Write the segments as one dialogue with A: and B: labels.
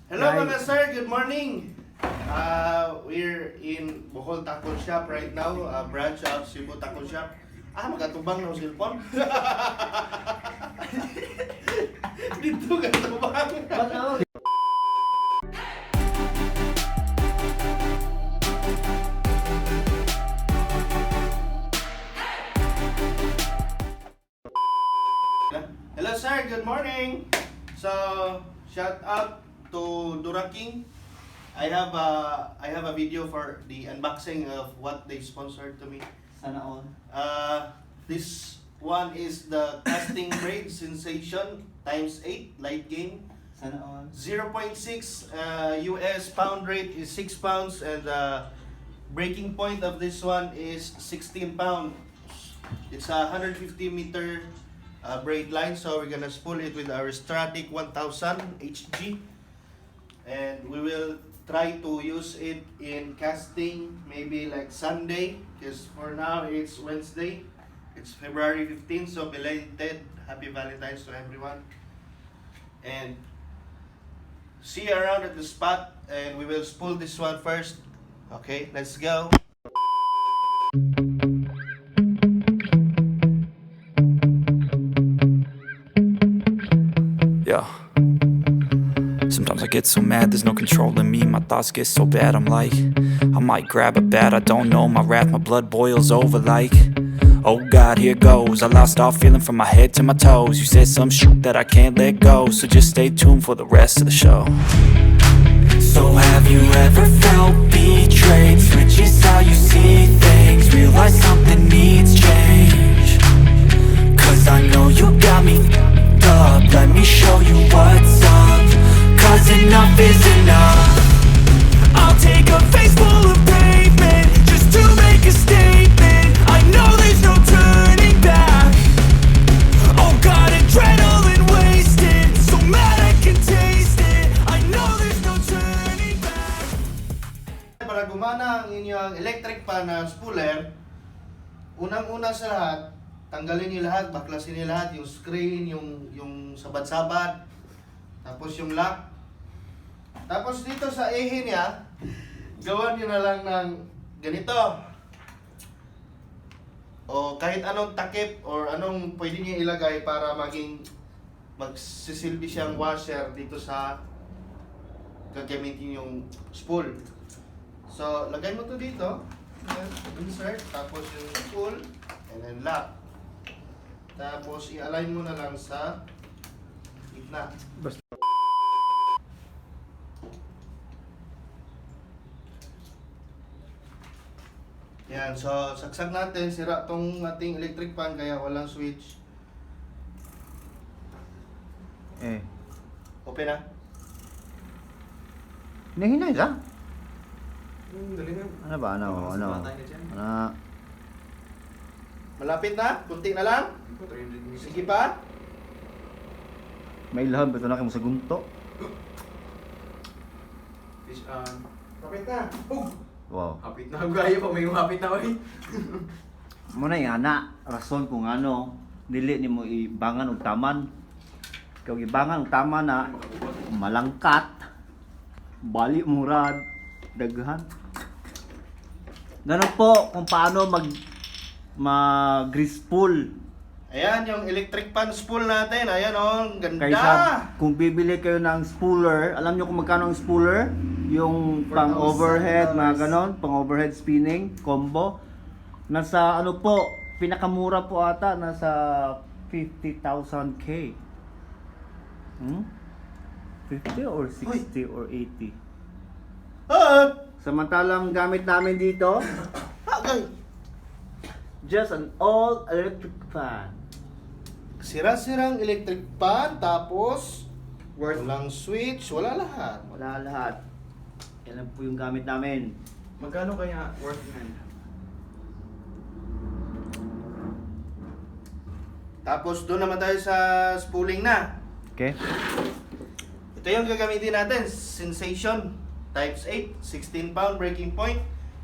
A: Hello mga sir, good morning. We're in Bohol Tackle Shop right now, branch of Cebu Tackle Shop. Magatubang ng cellphone. Dito gatubang. Hello sir, good morning. So, shout out to Dura King. I have a video for the unboxing of what they sponsored to me.
B: Sana all.
A: This one is the casting braid sensation times 8 light game.
B: Sana all.
A: 0.6 US pound rate is 6 pounds, and the breaking point of this one is 16 pounds. It's a 150 meter braid line, so we're gonna spool it with our Stratic 1000 HG, and we will try to use it in casting maybe like Sunday, because for now it's Wednesday, it's February 15, so belated happy Valentine's to everyone, and see you around at the spot, and we will spool this one first. Okay, let's go.
C: Yeah. Sometimes I get so mad, there's no controlling me. My thoughts get so bad, I'm like, I might grab a bat, I don't know. My wrath, my blood boils over like, oh God, here goes. I lost all feeling from my head to my toes. You said some shit that I can't let go, so just stay tuned for the rest of the show. So have you ever felt betrayed? Switches how you see things, realize something needs change. Cause I know you got me up, let me show you what's up. Cause enough is enough. I'll take a face full of pavement just to make a statement. I know there's no turning back. Oh God, adrenaline wasted, so mad I can taste it. I know there's no turning back.
A: Para gumana ang inyong electric pan na spooler, unang-una sa lahat, tanggalin niyo lahat, baklasin niyo lahat, yung screen, yung sabat-sabat, tapos yung lock. Tapos dito sa ehe niya, gawan niyo na lang ng ganito. O kahit anong takip or anong pwede niyo ilagay para magsisilbi siyang washer dito sa gagamitin yung spool. So, lagay mo to dito. Insert, tapos yung spool, and then lock. Tapos i-align mo na lang sa gitna. Yan, so saksak natin, sira tong ating electric fan kaya walang switch. Open na?
B: Hinahinay ka?
D: Dali na.
B: Ano ba? Ano?
A: Malapit na? Kunti na lang? Sige pa?
B: May ilham, ito na kayo mo sa gunto.
D: Fish on. Kapit na.
B: Wow.
D: Kapit na. Gaya pa. May umapit na ko eh.
B: Muna yung ana, rason kung ano, dili ni mo ibangan og taman. Kung ibangan og taman na, malangkat, bali murad, daghan. Ganun po kung paano mag-spool.
A: Ayan, yung electric fan spool natin. Ayan oh, ang ganda.
B: Kaysa kung bibili kayo ng spooler, alam nyo kung magkano ang spooler? Yung pang overhead, mga ganon, pang overhead spinning, combo. Nasa ano po, pinakamura po ata, nasa 50,000K. 50 or 60 or 80? Samantalang gamit namin dito, just an all electric fan.
A: Sira-sirang electric fan, tapos walang switch, wala lahat.
B: Wala lahat. Yan lang po yung gamit namin.
D: Magkano kaya worth man?
A: Tapos doon naman tayo sa spooling na.
B: Okay?
A: Ito yung gagamitin natin, sensation times 8, 16 pound breaking point,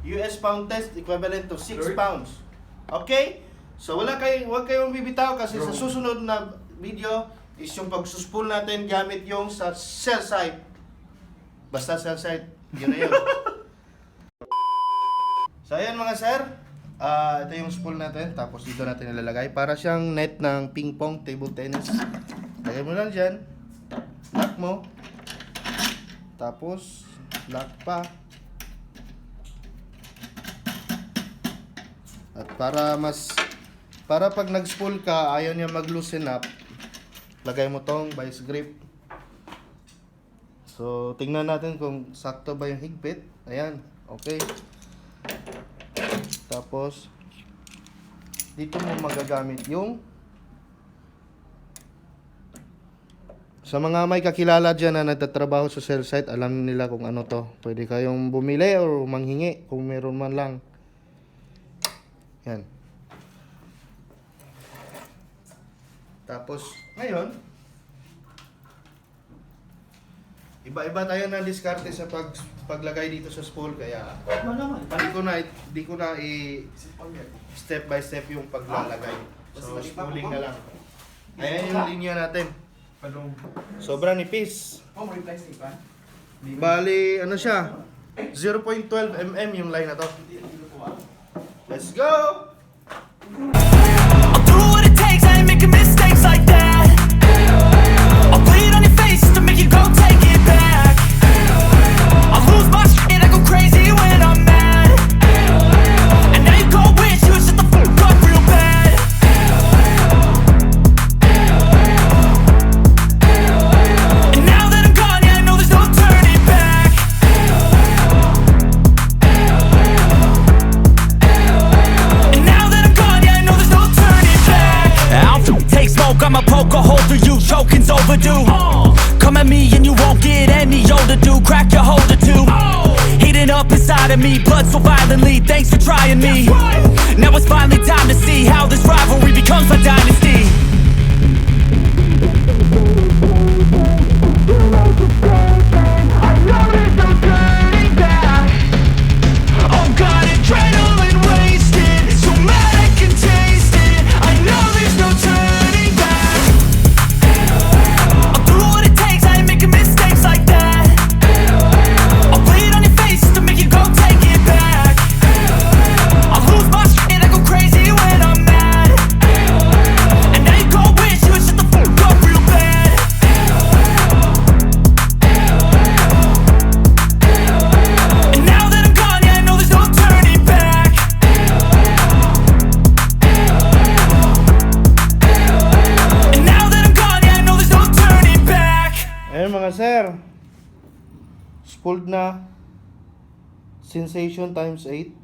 A: US pound test equivalent to 6 pounds. Okay? So wag kayong bibitaw kasi sa susunod na video is yung pagsuspool natin gamit yung sa cell site. Basta cell site, yun na yun. So ayan mga sir, ito yung spool natin, tapos dito natin ilalagay. Para siyang net ng ping pong, table tennis. Lagay mo lang dyan, lock mo, tapos lock pa. At para pag nag-spool ka, ayaw niya mag-loosen up, lagay mo tong vice grip. So, tingnan natin kung sakto ba yung higpit. Ayan, okay. Tapos, dito mo magagamit yung sa mga may kakilala dyan na nagtatrabaho sa cell site, alam nila kung ano to. Pwede kayong bumili or manghingi kung meron man lang. Yan. Tapos, ngayon, iba-iba tayo ng diskarte sa paglagay dito sa spool, kaya di ko na step by step yung paglalagay. So, spooling na lang. Ayan yung linya natin. Sobrang nipis.
D: Oh, may plastic pa?
A: Bali, ano siya? 0.12 mm yung line na to. Let's go!
C: I'll do what it takes, I ain't making mistakes like that. I'll bleed on your face to make you go take it back. I'll lose my shit, I go crazy when I'm mad. And now you go wish you would shut the fuck up real bad. And now that I'm gone, yeah, I know there's no turning back. And now that I'm gone, yeah, I know there's no turning back. I'll take smoke, I'ma poke a hole through you, choking's overdue. Come at me and you won't get any older, dude. Crack your holder too. Heating up inside of me, blood so violently. Thanks for trying me. Now it's finally time to see how this rivalry becomes a dynasty. I know there's no turning back. Oh God, adrenaline wasted, so mad I can taste it. I know there's no turning back. I'll do what it takes, I ain't making mistakes like that. I'll bleed on your face to make you go take it back. I'll lose my shit, I go crazy when I'm mad. And now you go wish you would shut the fuck up real bad. And now that I'm gone, yeah, I know there's no turning back. And now that I'm gone, yeah, I know there's no turning back.
A: Ayan mga sir, spooled na. Sensation times 8.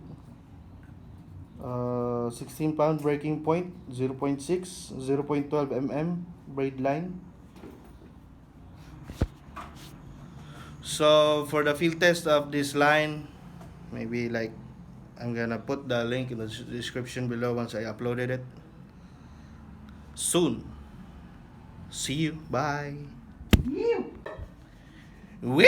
A: 16 pound breaking point, 0.6, 0.12 mm braid line. So for the field test of this line, maybe like I'm gonna put the link in the description below once I uploaded it. Soon. See you. Bye. Woo!